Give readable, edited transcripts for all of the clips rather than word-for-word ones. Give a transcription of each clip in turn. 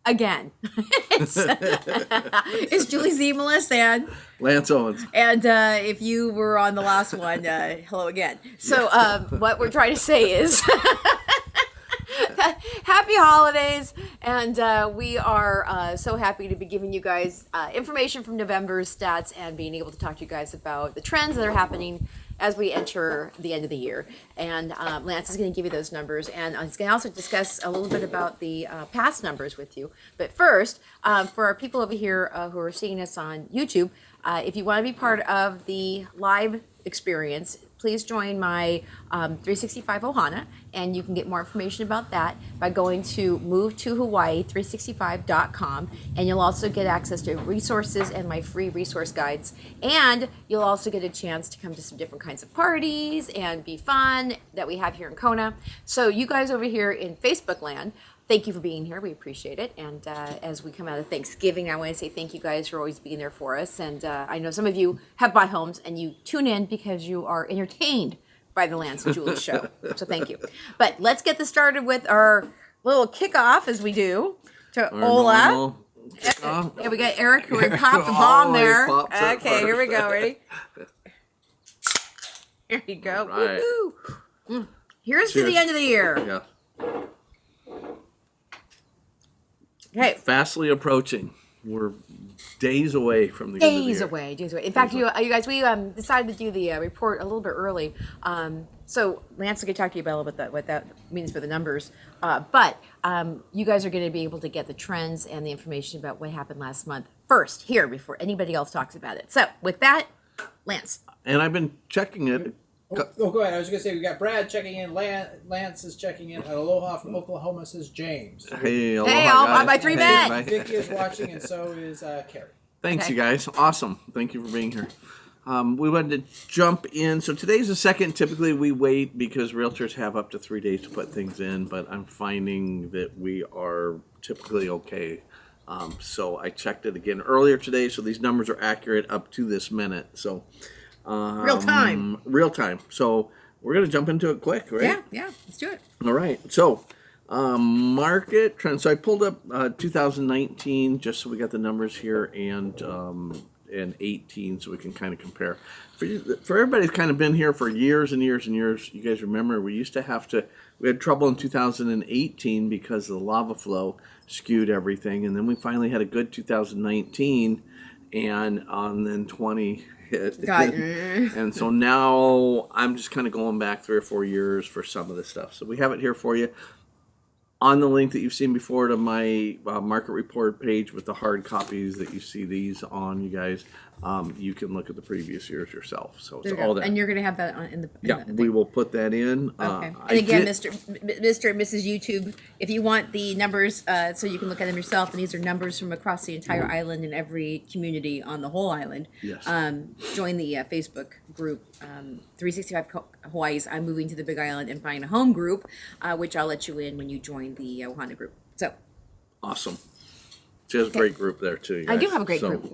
again. It's Julie Zemelis and Lance Owens. And if you were on the last one, hello again. So what we're trying to say is happy holidays. And we are so happy to be giving you guys information from November's stats and being able to talk to you guys about the trends that are happening as we enter the end of the year. And Lance is going to give you those numbers, and he's going to also discuss a little bit about the past numbers with you. But first, for our people over here who are seeing us on YouTube, if you want to be part of the live experience, please join my 365 Ohana, and you can get more information about that by going to movetohawaii365.com, and you'll also get access to resources and my free resource guides, and you'll also get a chance to come to some different kinds of parties and be fun that we have here in Kona. So you guys over here in Facebook land, thank you for being here. We appreciate it. And as we come out of Thanksgiving, I want to say thank you guys for always being there for us. And I know some of you have bought homes and you tune in because you are entertained by the Lance and Julie show. So thank you. But let's get this started with our little kickoff, as we do, to Ola. And we got Eric who would pop the bomb there. Okay, here we go. Ready? Here you go. Right. Woo-hoo. Here's to the end of the year. Yeah. Okay. Fastly approaching. We're days away from the end of the year. Days away. In fact, you guys, we decided to do the report a little bit early. So Lance is going to talk to you about a little bit what that means for the numbers. But you guys are going to be able to get the trends and the information about what happened last month first here before anybody else talks about it. So with that, Lance. And I've been checking it. Go ahead. I was going to say, we got Brad checking in. Lance is checking in. Aloha from Oklahoma, says James. Hey, aloha, hey, all my three men. Vicky is watching, and so is Carrie. Thanks, you guys. Awesome. Thank you for being here. We wanted to jump in. So today's the second. Typically, we wait because realtors have up to 3 days to put things in, but I'm finding that we are typically okay. So I checked it again earlier today, so these numbers are accurate up to this minute. So Real time. So we're going to jump into it quick, right? Yeah, let's do it. All right. So market trends. So I pulled up 2019 just so we got the numbers here, and 18 so we can kind of compare. For everybody who's kind of been here for years and years and years, you guys remember we had trouble in 2018 because the lava flow skewed everything, and then we finally had a good 2019, and then 20 hit. And so now I'm just kind of going back 3 or 4 years for some of this stuff. So we have it here for you on the link that you've seen before to my market report page with the hard copies that you see these on, you guys. You can look at the previous years yourself. So it's all that. And you're going to have that in the we will put that in. Okay. And again, Mr. and Mrs. YouTube, if you want the numbers so you can look at them yourself, and these are numbers from across the entire island and every community on the whole island. Yes. Join the Facebook group, 365 Hawaii's I'm Moving to the Big Island and Buying a Home group, which I'll let you in when you join the Ohana group. So. Awesome. She has a great group there too. I do have a great group.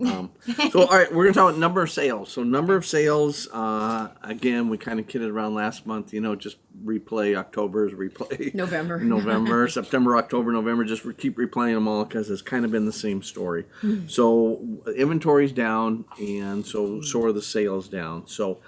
So all right, we're going to talk about number of sales. So number of sales, again, we kind of kidded around last month. Just replay November, September, October, November. Just keep replaying them all because it's kind of been the same story. So inventory's down, and so are the sales down. So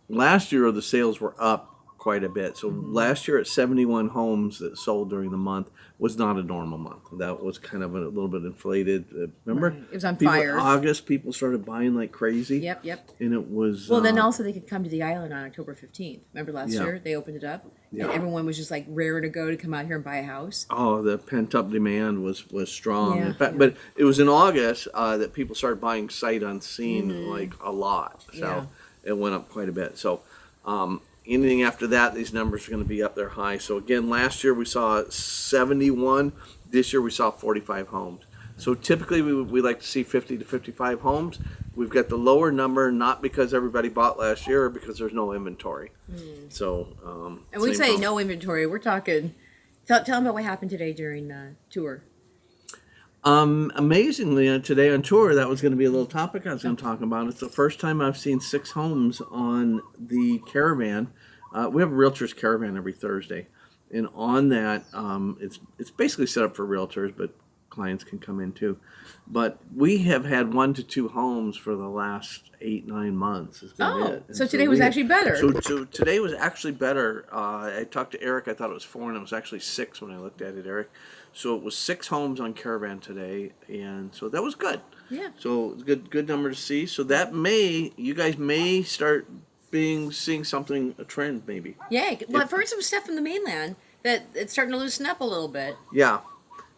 last year the sales were up quite a bit. So last year at 71 homes that sold during the month was not a normal month. That was kind of a little bit inflated. Remember? Right. It was on fire. August, people started buying like crazy. Yep. And it was... Well, then also they could come to the island on October 15th. Remember last year? They opened it up. Yeah. And everyone was just like raring to go to come out here and buy a house. Oh, the pent-up demand was strong. In fact, but it was in August that people started buying sight unseen like a lot. So it went up quite a bit. So... anything after that, these numbers are going to be up there high. So again, last year we saw 71. This year we saw 45 homes. So typically we like to see 50 to 55 homes. We've got the lower number, not because everybody bought last year or because there's no inventory. So and when we say no inventory, we're talking. Tell them about what happened today during the tour. Amazingly, today on tour, that was going to be a little topic I was going to talk about. It's the first time I've seen 6 homes on the caravan. We have a realtor's caravan every Thursday, and on that, it's basically set up for realtors, but clients can come in too. But we have had 1 to 2 homes for the last 8-9 months. Has been it. And so today was we actually better. So today was actually better. I talked to Eric. I thought it was 4, and it was actually 6 when I looked at it, Eric. So it was 6 homes on Caravan today, and so that was good. Yeah. So it's good number to see. So that you guys may start seeing something, a trend maybe. Yeah. Well, I've heard some stuff from the mainland that it's starting to loosen up a little bit. Yeah,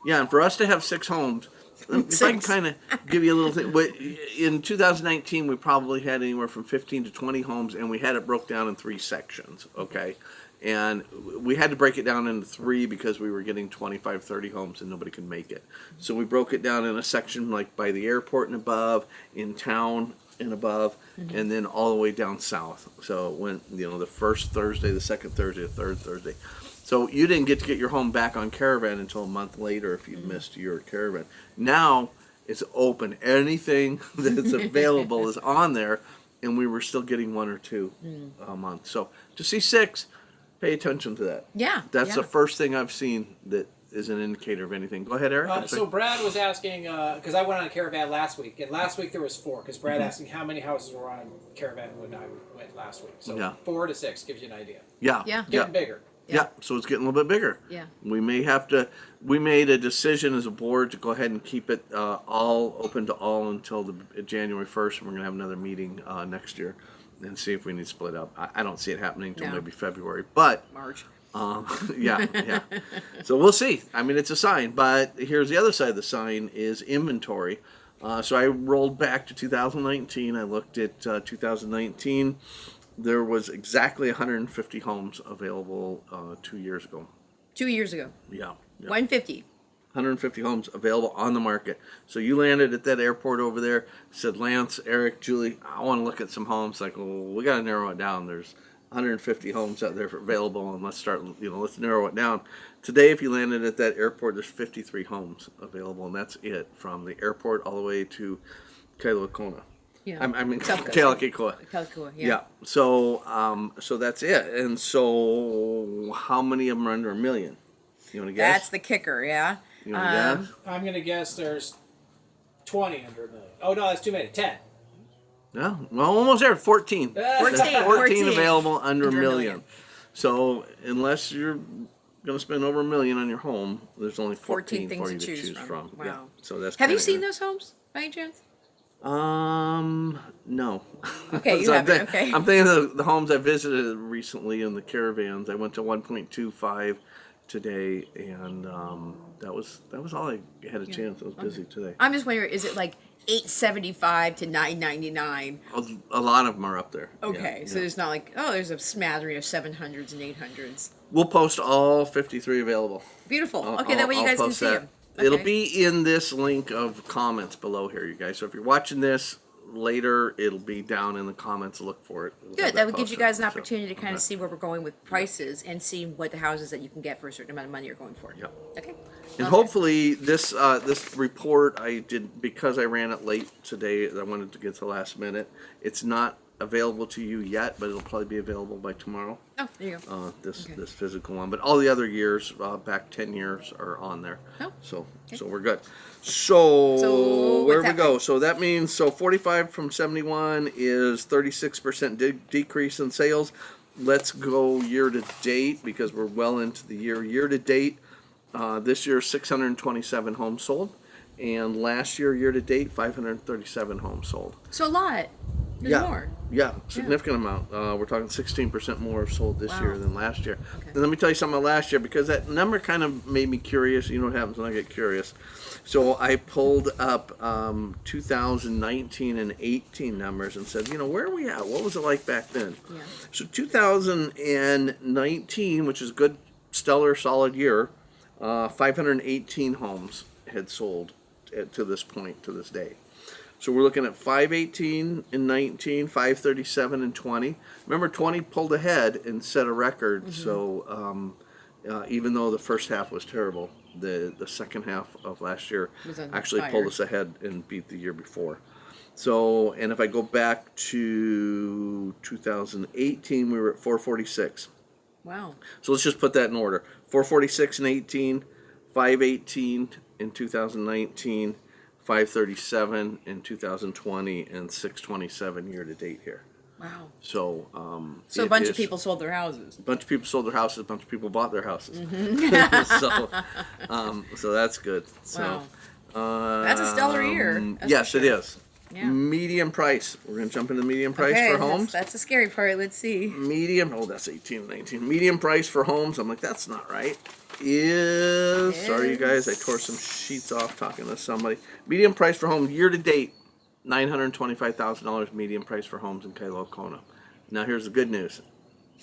and for us to have 6 homes, if I can kind of give you a little thing. In 2019, we probably had anywhere from 15 to 20 homes, and we had it broke down in 3 sections. Okay. And we had to break it down into 3 because we were getting 25, 30 homes and nobody could make it. So we broke it down in a section like by the airport and above, in town and above, and then all the way down south. So when the first Thursday, the second Thursday, the third Thursday. So you didn't get to get your home back on Caravan until a month later if you missed your Caravan. Now it's open. Anything that's available is on there, and we were still getting 1 or 2 a month. So to see 6. Pay attention to that. Yeah. That's the first thing I've seen that is an indicator of anything. Go ahead, Eric. So Brad was asking, because I went on a Caravan last week, and last week there was 4, because Brad asked me how many houses were on Caravan when I went last week. So 4 to 6 gives you an idea. Yeah. Getting bigger. Yeah, so it's getting a little bit bigger. Yeah. We made a decision as a board to go ahead and keep it all open to all until January 1st, and we're going to have another meeting next year and see if we need to split up. I don't see it happening until maybe February, but March. yeah. So we'll see. I mean, it's a sign, but here's the other side of the sign is inventory. So I rolled back to 2019. I looked at 2019. There was exactly 150 homes available 2 years ago. 2 years ago. Yeah. 150. 150 homes available on the market. So you landed at that airport over there, said, Lance, Eric, Julie, I want to look at some homes. Like, well, we got to narrow it down. There's 150 homes out there available, and let's narrow it down. Today, if you landed at that airport, there's 53 homes available, and that's it from the airport all the way to Kona. Yeah. I mean, Kealakekua. Yeah. So that's it. And so how many of them are under $1 million? You want to guess? That's the kicker, yeah. You want to guess? I'm going to guess there's 20 under $1 million. Oh, no, that's too many. 10. No, well, almost there. 14. 14 available under $1 million. So unless you're going to spend over $1 million on your home, there's only 14 things for you to choose from. Wow. Yeah. So that's. Have you seen those homes by any chance? No. Okay, you So haven't. Okay. I'm thinking of the homes I visited recently in the caravans. I went to 1.25 today, and that was all I had a chance. I was busy today. I'm just wondering, is it like $875 to $999? A lot of them are up there. Okay, Yeah, so yeah. there's not like, there's a smattering of 700s and 800s. We'll post all 53 available. Beautiful. I'll- Okay, that way you I'll guys can post see that. them. It'll Okay. be in this link of comments below here, you guys. So if you're watching this later, it'll be down in the comments. Look for it. We'll have Good. That would give you posted. guys an So, opportunity to kind of okay. see where we're going with prices and see what the houses that you can get for a certain amount of money you're going for. Yep. Okay. And Okay. hopefully this report I did because I ran it late today. I wanted to get to the last minute. It's not available to you yet, but it'll probably be available by tomorrow. Oh, there you go. This Okay. this physical one, but all the other years back 10 years are on there. Oh, So okay. we're good. So where what's we go? happening? So that means 45 from 71 is 36% decrease in sales. Let's go year to date because we're well into the year. Year to date, this year 627 homes sold, and last year to date 537 homes sold. So a lot. There's more. Yeah, significant amount. We're talking 16% more sold this Wow. year than last year. Okay. And let me tell you something about last year because that number kind of made me curious. You know what happens when I get curious. So I pulled up 2019 and 18 numbers and said, where are we at? What was it like back then? Yeah. So 2019, which is a good, stellar, solid year, 518 homes had sold to this point, to this day. So we're looking at 518 in 19, 537 in 20. Remember, 20 pulled ahead and set a record. Mm-hmm. So even though the first half was terrible, the second half of last year Was on actually fire. pulled us ahead and beat the year before. So, and if I go back to 2018, we were at 446. Wow. So let's just put that in order. 446 in 18, 518 in 2019, 537 in 2020, and 627 year to date here. Wow. So, So a bunch of people sold their houses. A bunch of people sold their houses. A bunch of people bought their houses. So that's good. So, wow. That's a stellar year. Yes, it is. Yeah. Median price. We're going to jump into median price Okay, for homes. That's the scary part. Let's see. Median. Oh, that's 18 and 19. Median price for homes. I'm like, that's not right. Sorry, you guys. I tore some sheets off talking to somebody. Median price for homes year to date. $925,000 median price for homes in Kailua Kona. Now here's the good news.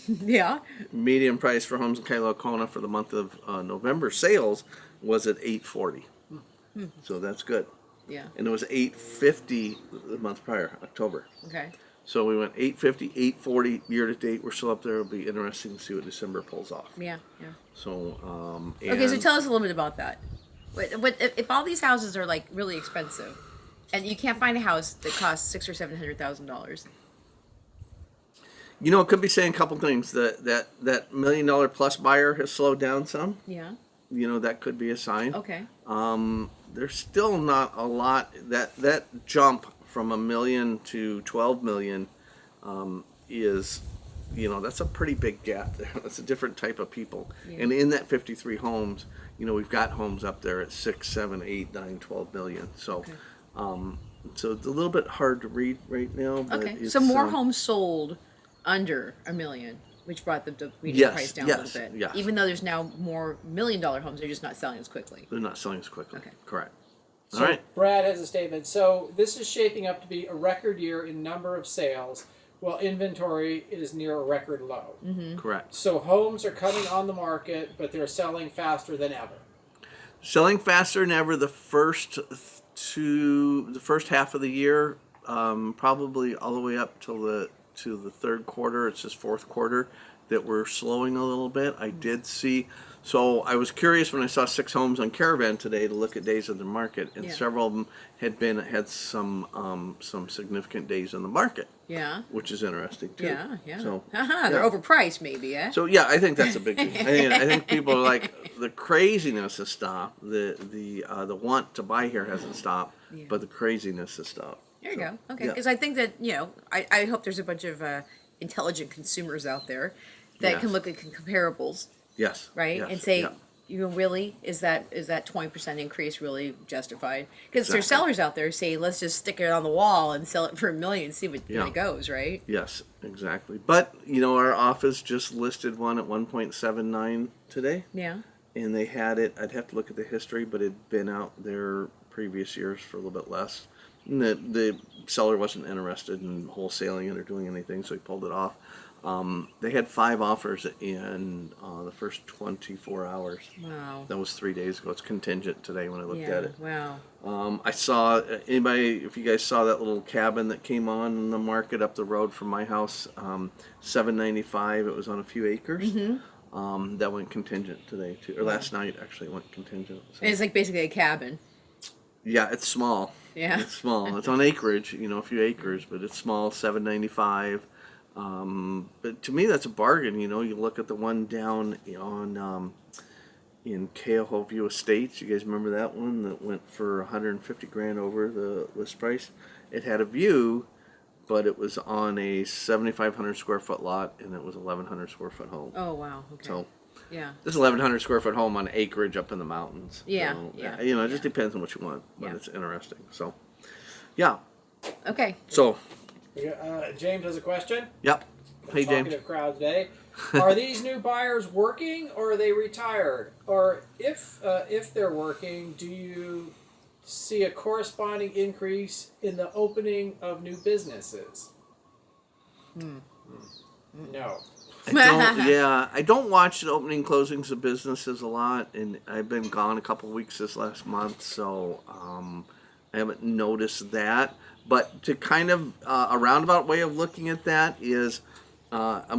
Yeah. Median price for homes in Kailua Kona for the month of November sales was at $840. So that's good. Yeah. And it was $850 the month prior, October. Okay. So we went $850, $840 year to date. We're still up there. It'll be interesting to see what December pulls off. Yeah. Yeah. So Okay, so tell us a little bit about that. If all these houses are like really expensive, and you can't find a house that costs $600,000 or $700,000. You know, it could be saying a couple things. That $1 million plus buyer has slowed down some. Yeah. You know, that could be a sign. Okay. There's still not a lot. That jump from $1 million to 12 million is, you know, that's a pretty big gap there. That's a different type of people. Yeah. And in that 53 homes, you know, we've got homes up there at 6, 7, 8, 9, 12 million. So. Okay. So it's a little bit hard to read right now. But okay, so more homes sold under $1 million, which brought the median price down a little bit. Yes. Even though there's now more $1 million homes, they're just not selling as quickly. They're not selling as quickly. Okay. Correct. So all right. Brad has a statement. So this is shaping up to be a record year in number of sales, while inventory is near a record low. Mm-hmm. Correct. So homes are coming on the market, but they're selling faster than ever. Selling faster than ever. The first half of the year, probably all the way up till the third quarter. It's this fourth quarter that we're slowing a little bit. I did see. So I was curious when I saw 6 homes on Caravan today to look at days on the market, and several of them had some significant days on the market. Yeah, which is interesting too. Yeah. So they're overpriced, maybe. Eh? So yeah, I think that's a big thing. I think people are like, the craziness has stopped. The want to buy here hasn't stopped, but the craziness has stopped. There you go. Okay, because I think that I hope there's a bunch of intelligent consumers out there that can look at comparables. Yes. Right? Yes. And say, really, is that 20% increase really justified? Because there's sellers out there who say, let's just stick it on the wall and sell it for $1 million and see what it goes, right? Yes, exactly. But, our office just listed one at 1.79 today. Yeah. And they had it, I'd have to look at the history, but it'd been out there previous years for a little bit less. And the seller wasn't interested in wholesaling it or doing anything, so he pulled it off. They had 5 offers in the first 24 hours. Wow. That was 3 days ago. It's contingent today when I looked at it. Wow. I saw, if you guys saw that little cabin that came on the market up the road from my house, $795. It was on a few acres. Mm-hmm. That went contingent today too, or last night actually went contingent. So. And it's like basically a cabin. Yeah, it's small. Yeah. It's small. It's on acreage, a few acres, but it's small, $795. But to me, that's a bargain. You look at the one down on in Keoho View Estates. You guys remember that one that went for $150,000 over the list price? It had a view, but it was on a 7,500 square foot lot, and it was 1,100 square foot home. Oh wow! Okay. So, this 1,100 square foot home on acreage up in the mountains. Yeah. So, it just depends on what you want, but it's interesting. So, yeah. Okay. So. James has a question. Yep. Hey, James. Talkative crowd today. Are these new buyers working, or are they retired? Or if they're working, do you see a corresponding increase in the opening of new businesses? No. I don't watch the opening closings of businesses a lot, and I've been gone a couple weeks this last month, so I haven't noticed that. But to kind of a roundabout way of looking at that is, when I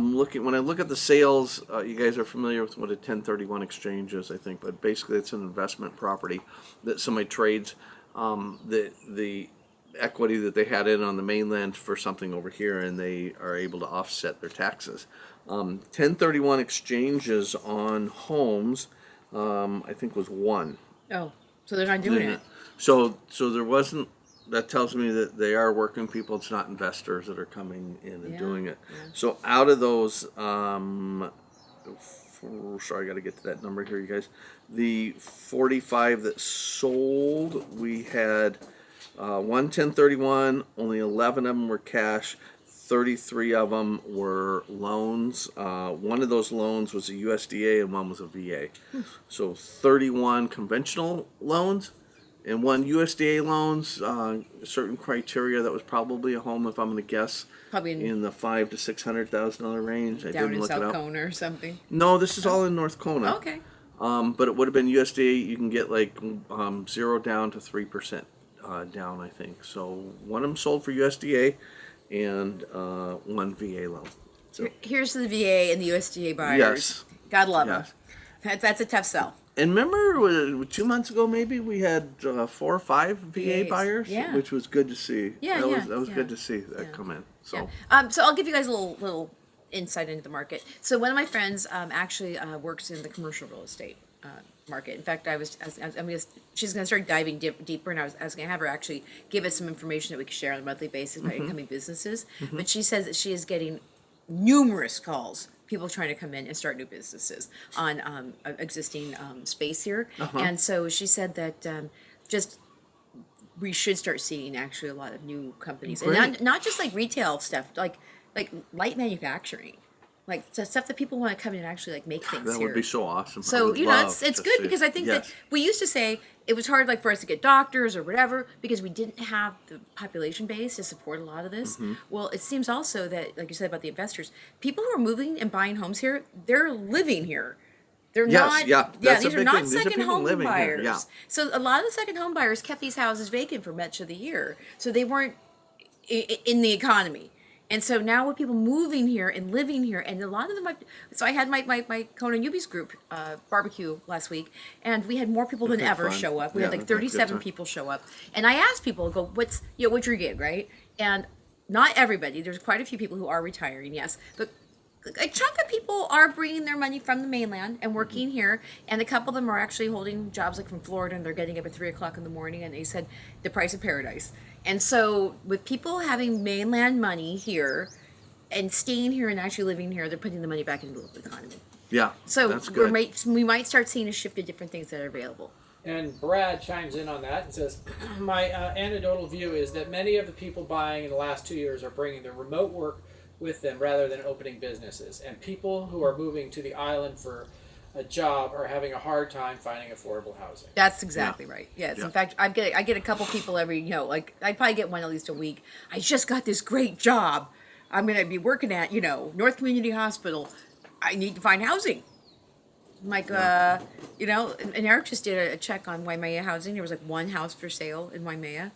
look at the sales, you guys are familiar with what a 1031 exchange is, I think, but basically it's an investment property that somebody trades the equity that they had in on the mainland for something over here, and they are able to offset their taxes. 1031 exchanges on homes, I think was 1. Oh. So they're not doing it. So there wasn't. That tells me that they are working people. It's not investors that are coming in and doing it. Yeah. So out of those, sorry, I got to get to that number here, you guys. The 45 that sold, we had 1031. Only 11 of them were cash. 33 of them were loans. One of those loans was a USDA and one was a VA. So 31 conventional loans and one USDA loans. Certain criteria that was probably a home, if I'm going to guess, Probably in the $500,000 to $600,000 range. I down didn't in look it South up. Kona or something. No, this is all in North Kona. Okay. But it would have been USDA. You can get like 0 down to 3% down, I think. So one of them sold for USDA and one VA loan. So Here's to the VA and the USDA buyers. Yes. God love Yes. them. That's a tough sell. And remember, 2 months ago, maybe we had 4 or 5 VA VAs. buyers, Yeah. which was good to see. Yeah, that was yeah. good to see that come in. So So I'll give you guys a little insight into the market. So one of my friends actually works in the commercial real estate market. In fact, she's going to start diving deeper, and I was going to have her actually give us some information that we could share on a monthly basis about incoming businesses. But she says that she is getting numerous calls, people trying to come in and start new businesses on existing space here. And so she said that we should start seeing actually a lot of new companies, Great. and not just like retail stuff, like light manufacturing, like stuff that people want to come in and actually like make things that here. would be so awesome. I So would it's love it's to good see. because I think Yes. that we used to say it was hard like for us to get doctors or whatever because we didn't have the population base to support a lot of this. Well, it seems also that, like you said about the investors, people who are moving and buying homes here, they're living here. They're Yes, not. that's a These are big not thing. These are second people home living here, buyers. yeah. So a lot of the second home buyers kept these houses vacant for much of the year, so they weren't in the economy. And so now with people moving here and living here, and a lot of them, so I had my Kona Newbies group barbecue last week, and we had more people than That's ever fun. show up. We Yeah, had like that's a good 37 time. people show up, and I asked people, "Go, what's your gig, right?" And not everybody. There's quite a few people who are retiring, yes, but a chunk of people are bringing their money from the mainland and working here, and a couple of them are actually holding jobs like from Florida, and they're getting up at 3 o'clock in the morning, and they said the price of paradise. And so with people having mainland money here and staying here and actually living here, they're putting the money back into the local economy. Yeah, So that's good. we might start seeing a shift to different things that are available. And Brad chimes in on that and says, my anecdotal view is that many of the people buying in the last 2 years are bringing their remote work with them rather than opening businesses. And people who are moving to the island for a job are having a hard time finding affordable housing. That's exactly right. Yes. Yeah. In fact, I get a couple people every, like I probably get one at least a week. I just got this great job. I'm going to be working at, North Community Hospital. I need to find housing. I'm like, and Eric just did a check on Waimea housing. There was like one house for sale in Waimea.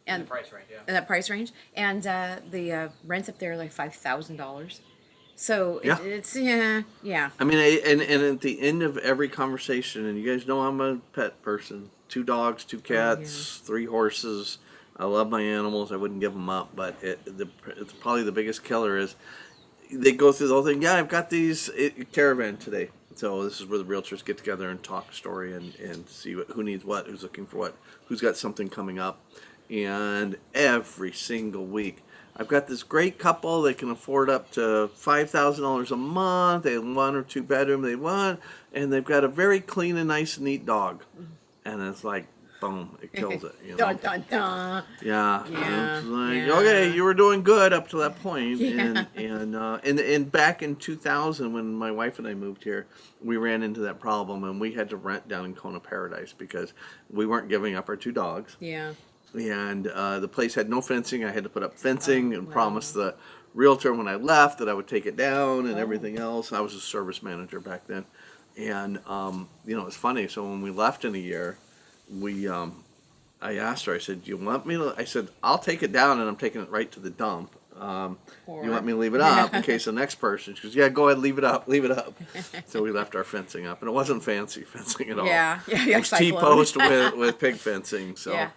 And The price range, yeah. in that price range. And the rents up there are like $5,000. So Yeah. it's, yeah. I mean, and at the end of every conversation, and you guys know I'm a pet person. 2 dogs, 2 cats, 3 horses. I love my animals. I wouldn't give them up, but it's probably the biggest killer is they go through the whole thing. Yeah, I've got these caravan today. So this is where the realtors get together and talk story and see who needs what, who's looking for what, who's got something coming up. And every single week, I've got this great couple. They can afford up to $5,000 a month. They have 1 or 2 bedroom they want, and they've got a very clean and nice and neat dog. And it's like, boom, it kills it. Dun, dun, dun. Yeah. Yeah, It's like, yeah. okay, you were doing good up to that point. Yeah. And back in 2000, when my wife and I moved here, we ran into that problem, and we had to rent down in Kona Paradise because we weren't giving up our 2 dogs. Yeah. And the place had no fencing. I had to put up fencing and wow. promise the realtor when I left that I would take it down and everything else. I was a service manager back then. And, it's funny. So when we left in a year, I asked her, I said, do you want me to, I said, I'll take it down and I'm taking it right to the dump. You want me to leave it up in case the next person, she goes, yeah, go ahead, leave it up. So we left our fencing up, and it wasn't fancy fencing at all. Yeah. It was T-post with pig fencing. So, Yeah.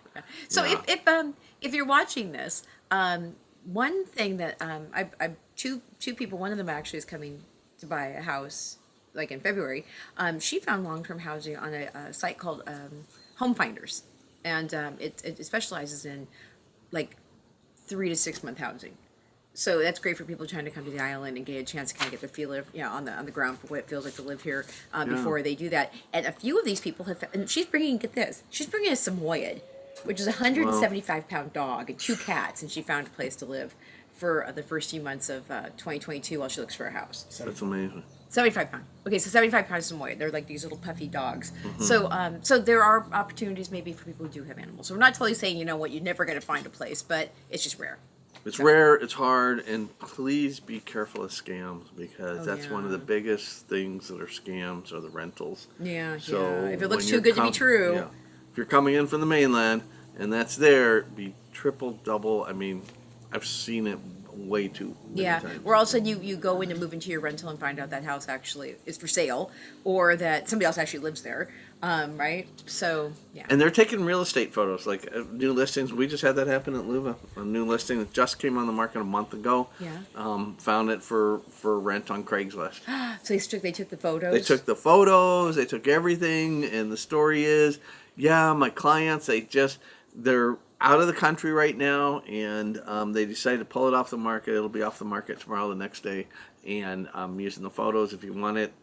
So yeah. if you're watching this, one thing that I two people, one of them actually is coming to buy a house like in February. She found long-term housing on a site called home finders, and it specializes in like 3 to 6 month housing. So that's great for people trying to come to the island and get a chance to kind of get the feel of, on the ground for what it feels like to live here before they do that. And a few of these people have, and she's bringing a Samoyed, which is a 175-pound dog and 2 cats, and she found a place to live for the first few months of 2022 while she looks for a house. That's amazing. 75 pound. Okay, so 75 pounds Samoyed. They're like these little puffy dogs. So so there are opportunities maybe for people who do have animals. So we're not totally saying, you're never going to find a place, but it's just rare. It's rare, it's hard, and please be careful of scams, because that's one of the yeah. biggest things that are scams are the rentals. Yeah, So yeah. If it looks when too you're good to be true. Yeah. If you're coming in from the mainland and that's there, be triple, double. I mean, I've seen it way too many times. Or all of a sudden you go in to move into your rental and find out that house actually is for sale, or that somebody else actually lives there, right? So, yeah. And they're taking real estate photos, like new listings. We just had that happen at Luva. A new listing that just came on the market a month ago. Yeah. Found it for rent on Craigslist. So they took the photos? They took the photos, they took everything, and the story is, my clients, they're out of the country right now, and they decided to pull it off the market. It'll be off the market tomorrow, the next day, and I'm using the photos. If you want it,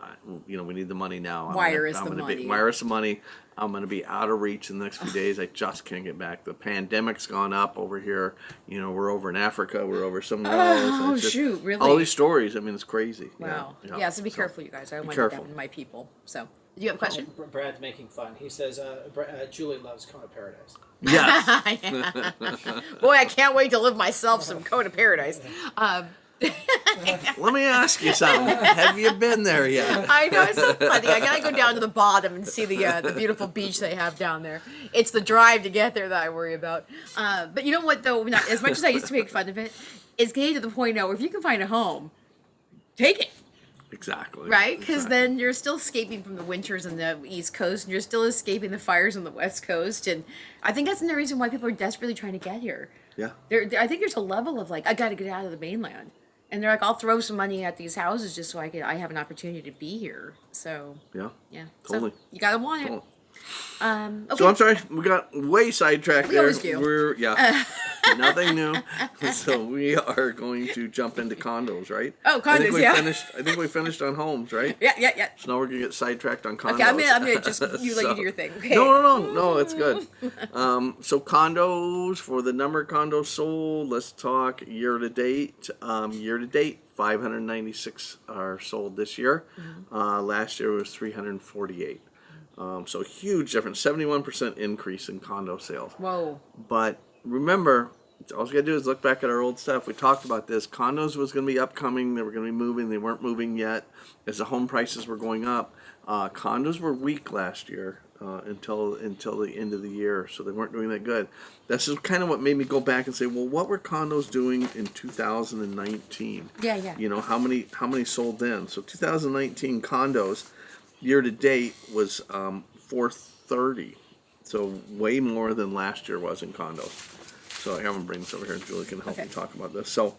we need the money now. Wire us the money. Wire us the money. I'm going to be out of reach in the next few days. I just can't get back. The pandemic's gone up over here. We're over in Africa. We're over somewhere else. Oh, shoot, really? All these stories. I mean, it's crazy. Wow. Yeah, so be careful, you guys. I don't want careful. to damage my people. So, do you have a question? Brad's making fun. He says Julie loves Kona Paradise. Yes. Boy, I can't wait to live myself some Kona Paradise. Let me ask you something. Have you been there yet? I know, it's so funny. I gotta go down to the bottom and see the beautiful beach they have down there. It's the drive to get there that I worry about. But you know what, though? As much as I used to make fun of it, it's getting to the point now where if you can find a home, take it. Exactly. Right? Because then you're still escaping from the winters on the East Coast, and you're still escaping the fires on the West Coast. And I think that's another reason why people are desperately trying to get here. Yeah. I think there's a level of I got to get out of the mainland. And they're like, I'll throw some money at these houses just so I have an opportunity to be here. So, yeah. Totally. So you got to want it. Totally. Okay. So I'm sorry, we got way sidetracked We there. always do. We're nothing new. So we are going to jump into condos, right? Oh, condos, I think we finished on homes, right? Yeah. So now we're gonna get sidetracked on condos. Okay, I'm gonna just you let you do your thing. Okay. No, it's good. So condos, for the number of condos sold, let's talk year to date. 596 are sold this year. Last year was 348. So huge difference, 71% increase in condo sales. Whoa. But remember, all you gotta do is look back at our old stuff. We talked about this. Condos was gonna be upcoming. They were gonna be moving. They weren't moving yet as the home prices were going up. Condos were weak last year until the end of the year, so they weren't doing that good. That's just kind of what made me go back and say, well, what were condos doing in 2019? Yeah. How many sold then? So 2019 condos year to date was 430, so way more than last year was in condos. So I have them bring this over here, and Julie can help me talk about this. So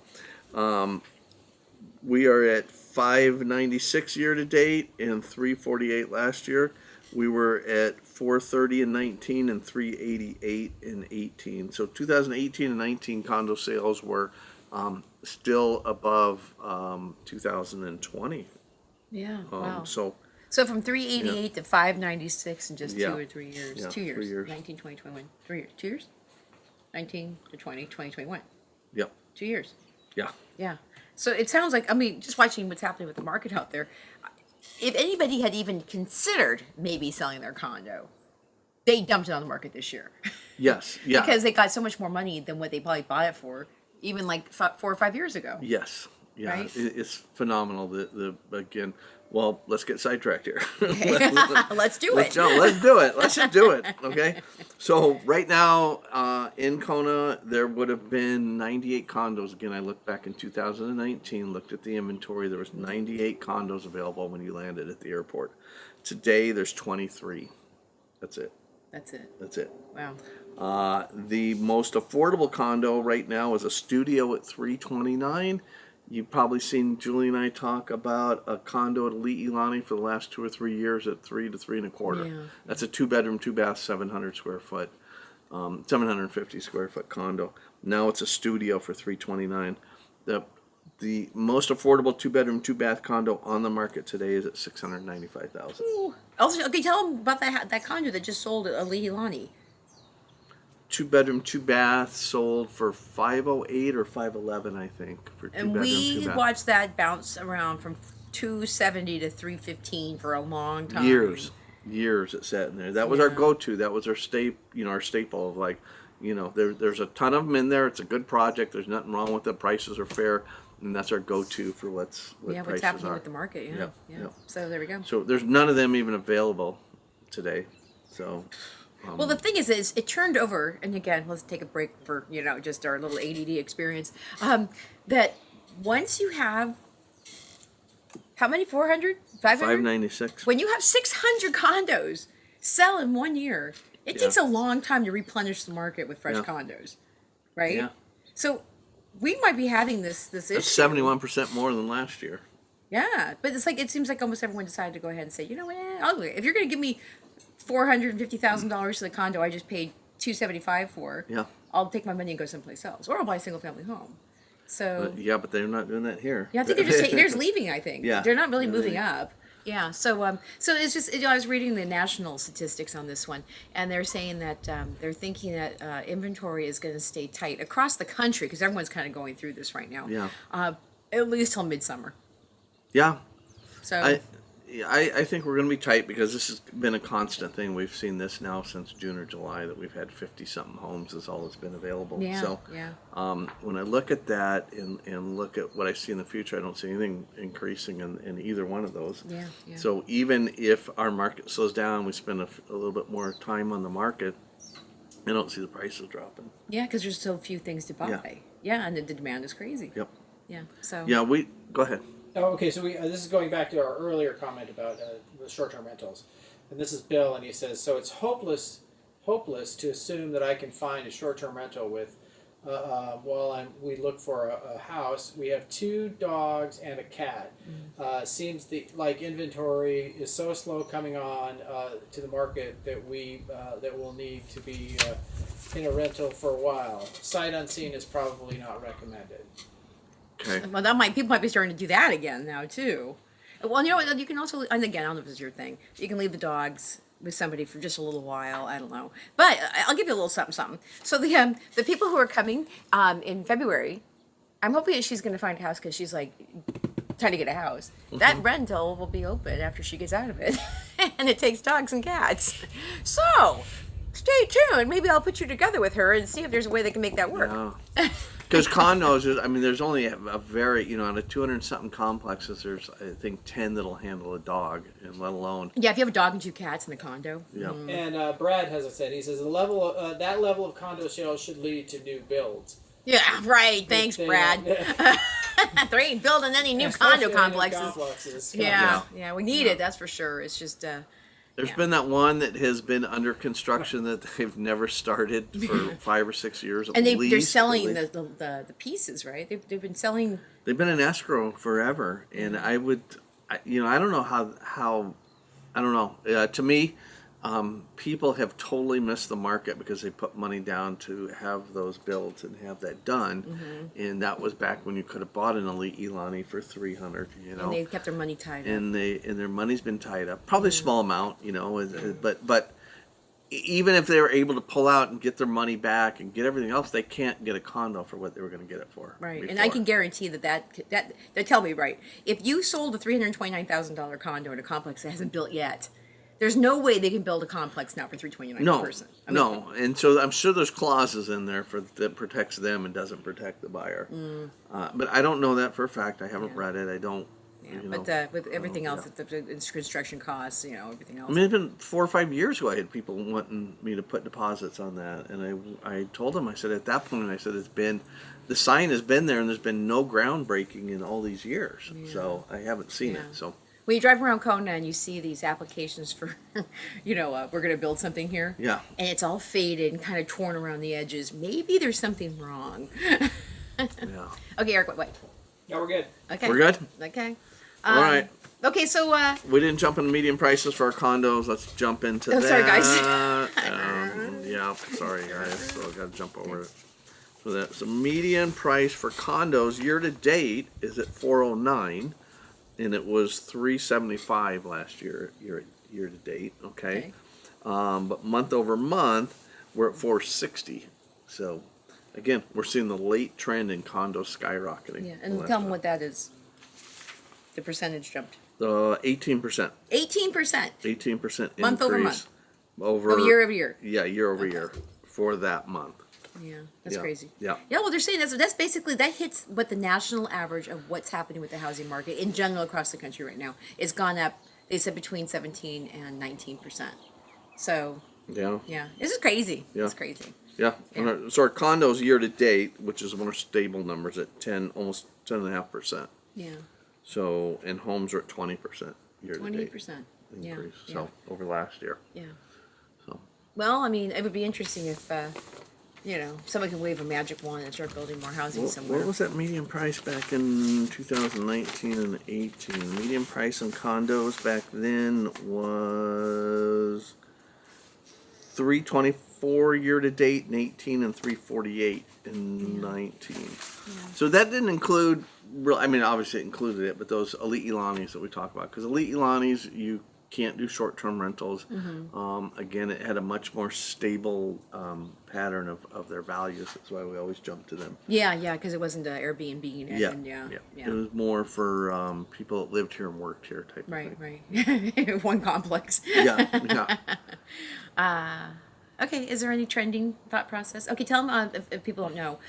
we are at 596 year to date and 348 last year. We were at 430 in 19 and 388 in 18. So 2018 and 19 condo sales were still above 2020. Yeah. Wow. So from 388 to 596 in just 2 or 3 years. Yeah, 2 years. 3 years. 19, 20, 21. 3 years. 2 years? 19 to 20, 2021. Yep. 2 years. Yeah. Yeah. So it sounds like, just watching what's happening with the market out there, if anybody had even considered maybe selling their condo, they dumped it on the market this year. Yes. Yeah. Because they got so much more money than what they probably bought it for, even 4 or 5 years ago. Yes. Yeah. Right? It's phenomenal. Again, well, let's get sidetracked here. Let's do it. Let's do it. Let's just do it. Okay. So right now in Kona, there would have been 98 condos. Again, I looked back in 2019, looked at the inventory. There was 98 condos available when you landed at the airport. Today, there's 23. That's it. That's it. Wow. The most affordable condo right now is a studio at $329, You've probably seen Julie and I talk about a condo at Lee Elani for the last 2 or 3 years at 3 to 3.25. Yeah. That's a 2-bedroom, 2-bath, 700 square foot, 750 square foot condo. Now it's a studio for 329. The most affordable 2-bedroom, 2-bath condo on the market today is at 695,000. Also, okay, tell them about that condo that just sold at Leilani. 2-bedroom, 2-bath sold for 508 or 511, I think, for 2-bedroom, And we 2-bath. watched that bounce around from 270 to 315 for a long time. Years it sat in there. That was our go-to. That was our our staple of like, there's a ton of them in there. It's a good project. There's nothing wrong with it. Prices are fair, and that's our go-to for what what's prices happening are. with the market? Yeah, Yep, yeah. yep. So there we go. So there's none of them even available today. So. Well, the thing is it turned over, and again, let's take a break for just our little ADD experience. That once you have how many 400, 500? 596. When you have 600 condos sell in 1 year, it takes a long time to replenish the market with fresh condos, right? Yeah. So we might be having this issue. That's 71% more than last year. Yeah, but it's like it seems like almost everyone decided to go ahead and say, you know what, if you're going to give me $450,000 for the condo I just paid $275 for, Yeah. I'll take my money and go someplace else, or I'll buy a single family home. So But they're not doing that here. yeah, I think they're just leaving. I think they're not really moving up. Yeah, so it's just I was reading the national statistics on this one, and they're saying that they're thinking that inventory is going to stay tight across the country because everyone's kind of going through this right now. Yeah. At least till midsummer. Yeah. So I think we're going to be tight because this has been a constant thing. We've seen this now since June or July that we've had 50-something homes is all that's been available. yeah, So yeah. when I look at that and look at what I see in the future, I don't see anything increasing in either one of those. Yeah, yeah. So even if our market slows down, we spend a little bit more time on the market, I don't see the prices dropping. Yeah, because there's so few things to buy. Yeah. Yeah, and the demand is crazy. Yep. Yeah. So. Yeah, go ahead. Oh, okay, so this is going back to our earlier comment about the short-term rentals, and this is Bill, and he says, so it's hopeless to assume that I can find a short-term rental with while we look for a house. We have 2 dogs and a cat. Seems like inventory is so slow coming on to the market that that we'll need to be in a rental for a while. Sight unseen is probably not recommended. Okay. Well, people might be starting to do that again now too. Well, you know what? You can also, and again, I don't know if it's your thing. You can leave the dogs with somebody for just a little while. I don't know, but I'll give you a little something. So the people who are coming in February, I'm hoping that she's going to find a house because she's like trying to get a house. That rental will be open after she gets out of it, and it takes dogs and cats. So stay tuned. Maybe I'll put you together with her and see if there's a way they can make that work. Yeah. Because condos, there's only a very, out of 200-something complexes, there's, I think, 10 that'll handle a dog, and let alone. Yeah, if you have a dog and 2 cats in the condo. Yeah. And Brad has said, he says, that level of condo sales should lead to new builds. Yeah, right. Thanks, Brad. They ain't building any new condo complexes. Yeah, we need it, that's for sure. It's just... There's been that one that has been under construction that they've never started for 5 or 6 years at and least. they're selling the pieces, right? They've been selling. They've been in escrow forever, and I don't know how I don't know. To me, people have totally missed the market because they put money down to have those built and have that done, and that was back when you could have bought an Elite Elani for $300. And they kept their money tied up. And their money's been tied up, probably a small amount, but even if they were able to pull out and get their money back and get everything else, they can't get a condo for what they were going to get it for. Right, before. and I can guarantee that tell me right. If you sold a $329,000 condo in a complex that hasn't built yet, there's no way they can build a complex now for $329,000 per person. No, and so I'm sure there's clauses in there that protects them and doesn't protect the buyer. But I don't know that for a fact. I haven't read it. I don't. Yeah, but with everything else, the construction costs, everything else. I mean, it's been 4 or 5 years ago I had people wanting me to put deposits on that, and I told them, I said, at that point, the sign has been there, and there's been no groundbreaking in all these years, so I haven't seen it. So when you drive around Kona and you see these applications for, we're going to build something here, yeah, and it's all faded and kind of torn around the edges, maybe there's something wrong. yeah. Okay, Eric, wait. No, we're good. Okay. We're good? Okay. All right. Okay, so We didn't jump into median prices for our condos. Let's jump into Oh, that. sorry, guys. Yeah, sorry, guys. So I got to jump over it. So median price for condos year to date is at 409, and it was 375 last year to date. Okay. But month over month, we're at 460. So again, we're seeing the late trend in condos skyrocketing. yeah, and tell them what that is. The percentage jumped. 18%. 18%. 18% Month over increase month. over Oh, year over year. Yeah, year over year for that month. Yeah, that's Yeah. crazy. Yeah. Yeah, well, they're saying that's basically, that hits what the national average of what's happening with the housing market in general across the country right now. It's gone up, they said, between 17 and 19%. So, Yeah. yeah, this is crazy. Yeah. It's crazy. Yeah. Yeah. So our condos year to date, which is one of our stable numbers, at 10, almost 10.5%. Yeah, So, and homes are at 20% year to date 20%. Yeah, increase. yeah. So over last year. Yeah. So Well, I mean, it would be interesting if, someone can wave a magic wand and start building more housing somewhere. what was that median price back in 2019 and 18? Median price on condos back then was 324 year to date in 18 and 348 in 19. So that didn't include I mean, obviously it included it, but those elite Elanis that we talk about, because elite Elanis, you can't do short-term rentals. Again, it had a much more stable pattern of their values. That's why we always jump to them. Yeah, because it wasn't Airbnb. Yeah. Yeah. It was more for people that lived here and worked here type of Right, thing. right. One complex. Yeah. Okay, is there any trending thought process? Okay, tell them, if people don't know,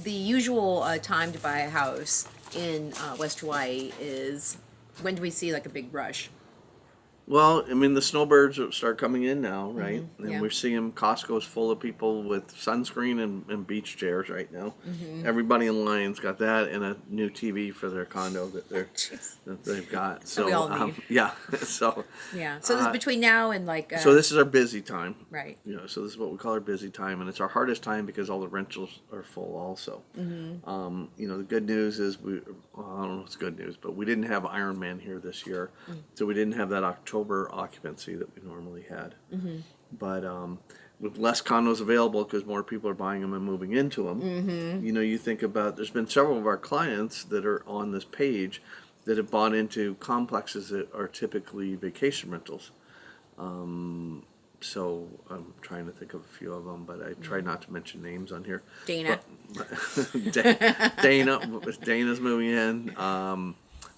the usual time to buy a house in West Hawaii is, when do we see like a big rush? Well, I mean, the snowbirds start coming in now, right? And yeah. we're seeing Costco's full of people with sunscreen and beach chairs right now. Everybody in line's got that and a new TV for their condo that they've got. So we all need. yeah, so Yeah, so this is between now and like... so this is our busy time. Right. You know, so this is what we call our busy time, and it's our hardest time because all the rentals are full also. You know, the good news is I don't know if it's good news, but we didn't have Ironman here this year, so we didn't have that October occupancy that we normally had. But with less condos available because more people are buying them and moving into them, you know, you think about, there's been several of our clients that are on this page that have bought into complexes that are typically vacation rentals. So I'm trying to think of a few of them, but I try not to mention names on here. Dana. Dana's moving in.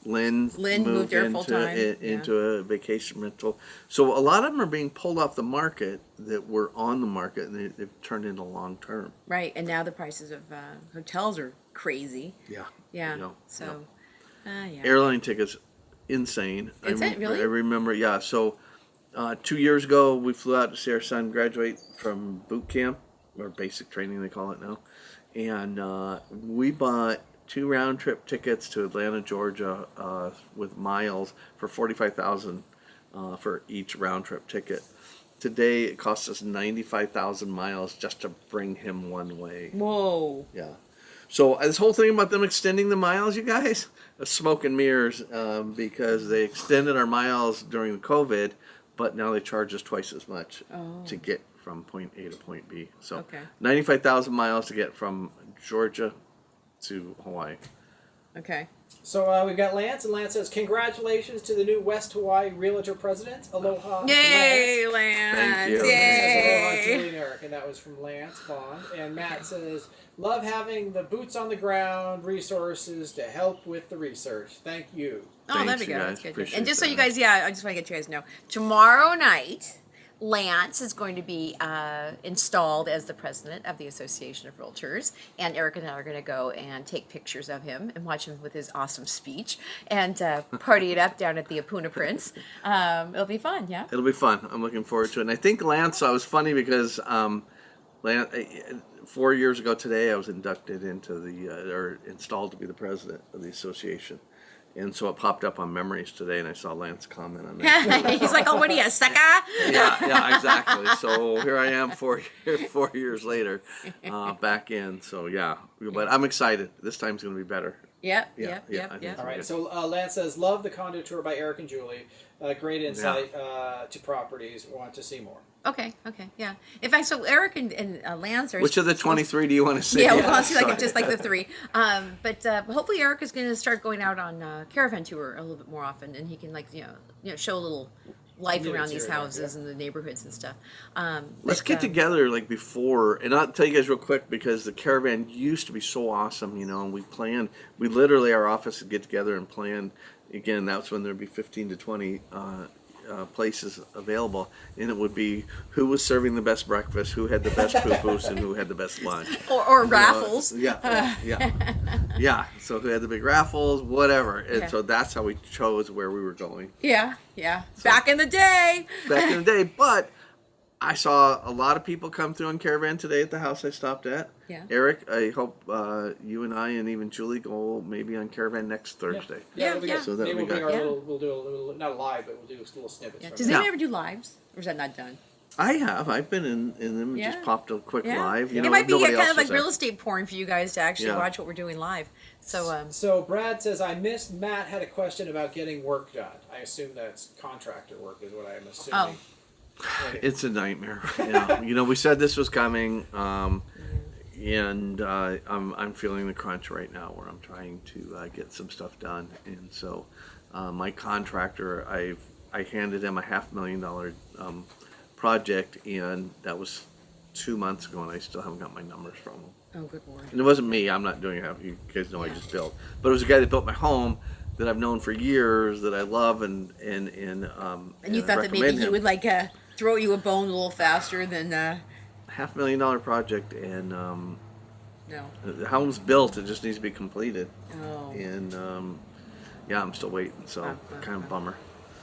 Lynn moved there full-time. into a vacation rental. So a lot of them are being pulled off the market that were on the market, and they've turned into long-term. Right, and now the prices of hotels are crazy. Yeah. Yeah, You know, so, yeah. airline tickets, insane. Is it really? I remember, yeah. So 2 years ago, we flew out to see our son graduate from boot camp, or basic training they call it now. And we bought 2 round trip tickets to Atlanta, Georgia, with miles for $45,000 for each round trip ticket. Today it costs us 95,000 miles just to bring him one way. Whoa. Yeah. So this whole thing about them extending the miles, you guys, smoke and mirrors, because they extended our miles during COVID, but now they charge us twice as much to get from point A to point B. So 95,000 miles to get from Georgia to Hawaii. Okay. So we've got Lance, and Lance says, "Congratulations to the new West Hawaii Realtor President. Aloha, Yay, Lance." Lance! Thank you. Aloha, Yay! Julie and Eric, and that was from Lance Bond. And Matt says, "Love having the boots on the ground resources to help with the research. Thank you." Oh, there Thanks, we you go. guys. That's good. Appreciate And just so that. you guys, I just want to get you guys to know, tomorrow night, Lance is going to be installed as the president of the Association of Realtors, and Eric and I are going to go and take pictures of him and watch him with his awesome speech and party it up down at the Apuna Prince. It'll be fun, yeah? It'll be fun. I'm looking forward to it. And I think Lance, I was funny because Lance, 4 years ago today, I was inducted into or installed to be the president of the association. And so it popped up on memories today, and I saw Lance comment on that. He's like, "Oh, what are you, sucker?" Yeah, exactly. So here I am 4 years later, back in. So yeah, but I'm excited. This time's going to be better. Yep. I Yep. think Yep. it's All right. good. So Lance says, love the condo tour by Eric and Julie. Great insight to properties. Want to see more. Okay. Yeah. In fact, so Eric and Lance are. Which of the 23 do you want to see? Yeah, well, I'll see Sorry. just like the 3. But hopefully Eric is going to start going out on caravan tour a little bit more often, and he can show a little life around these houses and the neighborhoods and stuff. Let's get together like before, and I'll tell you guys real quick because the caravan used to be so awesome, and we literally, our office would get together and plan. Again, that's when there'd be 15 to 20 places available, and it would be who was serving the best breakfast, who had the best poo-poos, and who had the best lunch. Or raffles. Yeah. So who had the big raffles, whatever. And Yeah. so that's how we chose where we were going. Yeah. Back in the day. Back in the day, but I saw a lot of people come through on caravan today at the house I stopped at. Yeah. Eric, I hope you and I and even Julie go maybe on caravan next Thursday. That'll be Yeah. good. So that'll Maybe be we'll good. bring our we'll do a little, not live, but we'll do little snippets. Yeah. from Does it. anybody ever do lives? Or is that not done? I have. I've been in them and Yeah. just popped a quick Yeah. live. It might be nobody kind else of like was there. real estate porn for you guys to actually Yeah. watch what we're doing live. So, So Brad says, I missed Matt had a question about getting work done. I assume that's contractor work is what I'm assuming. It's a nightmare. Yeah. We said this was coming, and I'm feeling the crunch right now where I'm trying to get some stuff done. And so my contractor, I handed him a $500,000 project, and that was 2 months ago, and I still haven't got my numbers from him. oh, good lord. And it wasn't me. I'm not doing it. You guys know I just built. But it was a guy that built my home that I've known for years, that I love, and And you I thought that maybe recommend he him. would throw you a bone a little faster than $500,000 project, and no. the home's built. It just needs to be completed. Oh. And yeah, I'm still waiting. So kind of bummer.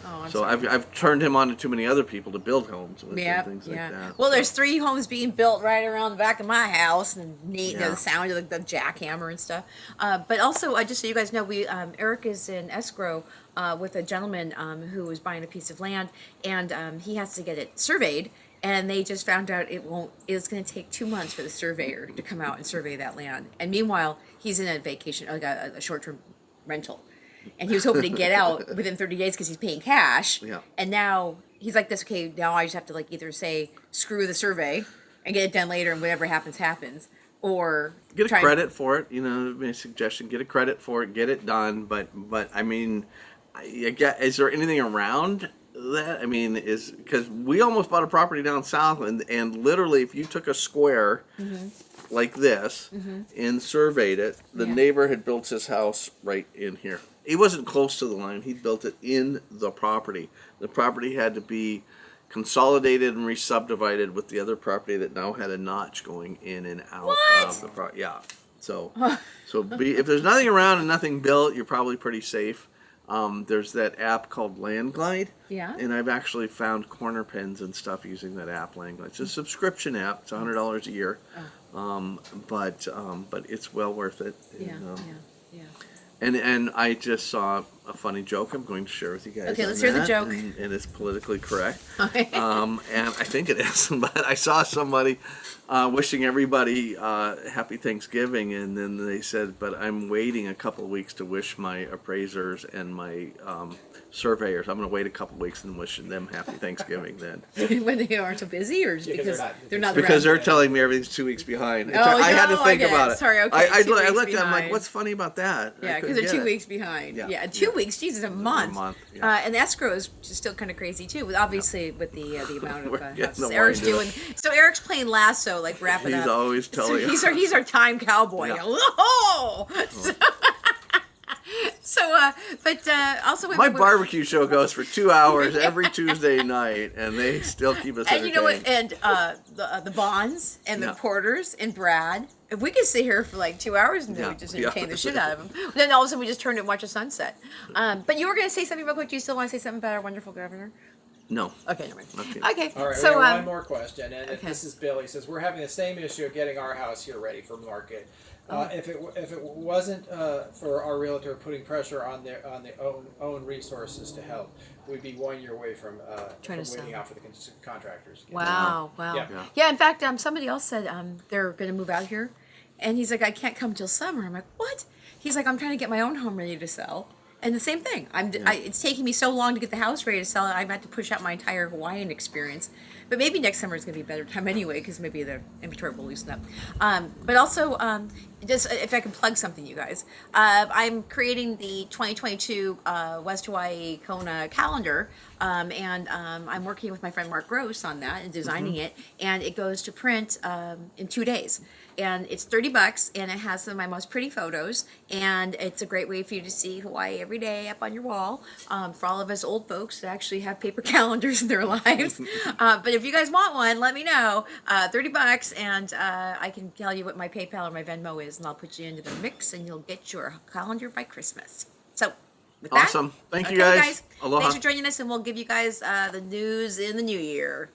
Oh, I'm So sorry. I've turned him on to too many other people to build homes with Yeah, and things yeah. like that. Well, So- there's 3 homes being built right around the back of my house, and neat, Yeah. the sound of the jackhammer and stuff. But also, just so you guys know, Eric is in escrow with a gentleman who is buying a piece of land, and he has to get it surveyed. And they just found out it's going to take 2 months for the surveyor to come out and survey that land. And meanwhile, he's in a vacation, like a short-term rental. And he was hoping to get out within 30 days because he's paying cash. Yeah. And now he's like this, okay, now I just have to either say, screw the survey and get it done later and whatever happens, or get a try and- credit for it. My suggestion: get a credit for it, get it done. But I mean, is there anything around that? I mean, because we almost bought a property down south, and literally, if you took a square like this and surveyed it, the Yeah. neighbor had built his house right in here. He wasn't close to the line. He built it in the property. The property had to be consolidated and re-subdivided with the other property that now had a notch going in and out of the property. Yeah. So if there's nothing around and nothing built, you're probably pretty safe. There's that app called Land Glide. Yeah. And I've actually found corner pins and stuff using that app, Land Glide. It's a subscription app. It's $100 a year. But it's well worth it. And, Yeah. And I just saw a funny joke I'm going to share with you guys. Okay, on let's hear the that, joke. And it's politically correct. Okay. And I think it is. But I saw somebody wishing everybody happy Thanksgiving, and then they said, but I'm waiting a couple of weeks to wish my appraisers and my surveyors. I'm going to wait a couple of weeks and wish them happy Thanksgiving then. When they aren't so busy, or just Yeah, 'cause because they're not Because around? they're telling me everything's 2 weeks behind. Oh, I had to no, I think get it. about it. Sorry, okay, I 2 looked weeks at it, I'm like, behind. what's funny about that? Yeah, I because couldn't they're get 2 it. weeks behind. Yeah. Yeah, 2 weeks. Jesus, a month. month, yeah. And the escrow is still kind of crazy too. With obviously with the amount We're of getting houses the Eric's wind of doing. So Eric's playing lasso, wrap it He's up. always telling you. He's our time cowboy. Yeah. Oh! So, but also My barbecue show goes for 2 hours every Tuesday night, and they still keep us And you know what? entertained. And the Bonds and the Yeah. Porters and Brad. If we could sit here for 2 hours and then Yeah. we just Yeah. entertain the shit out of them, then all of a sudden we just turn and watch a sunset. But you were going to say something real quick. Do you still want to say something about our wonderful governor? No. Okay, never mind. Okay. Okay, All right, so we have one more question, and okay. this is Billy. Says we're having the same issue of getting our house here ready for market. Oh. If it wasn't for our realtor putting pressure on their own resources to help, we'd be 1 year away from Trying to waiting sell. out for the contractors. Wow. Yeah. Yeah, in fact, somebody else said they're going to move out here, and he's like, I can't come till summer. I'm like, what? He's like, I'm trying to get my own home ready to sell. And the same thing. It's taking me so long to get the house ready to sell. I've had to push out my entire Hawaiian experience. But maybe next summer is going to be a better time anyway, because maybe the inventory will loosen up. But also, just if I can plug something, you guys, I'm creating the 2022 West Hawaii Kona calendar, and I'm working with my friend Mark Gross on that and designing it. And it goes to print in 2 days. And it's $30, and it has some of my most pretty photos, and it's a great way for you to see Hawaii every day up on your wall. For all of us old folks that actually have paper calendars in their lives, but if you guys want one, let me know. $30, and I can tell you what my PayPal or my Venmo is, and I'll put you into the mix, and you'll get your calendar by Christmas. So. With that, Awesome. Thank you, guys. Aloha. Thanks for joining us, and we'll give you guys the news in the new year.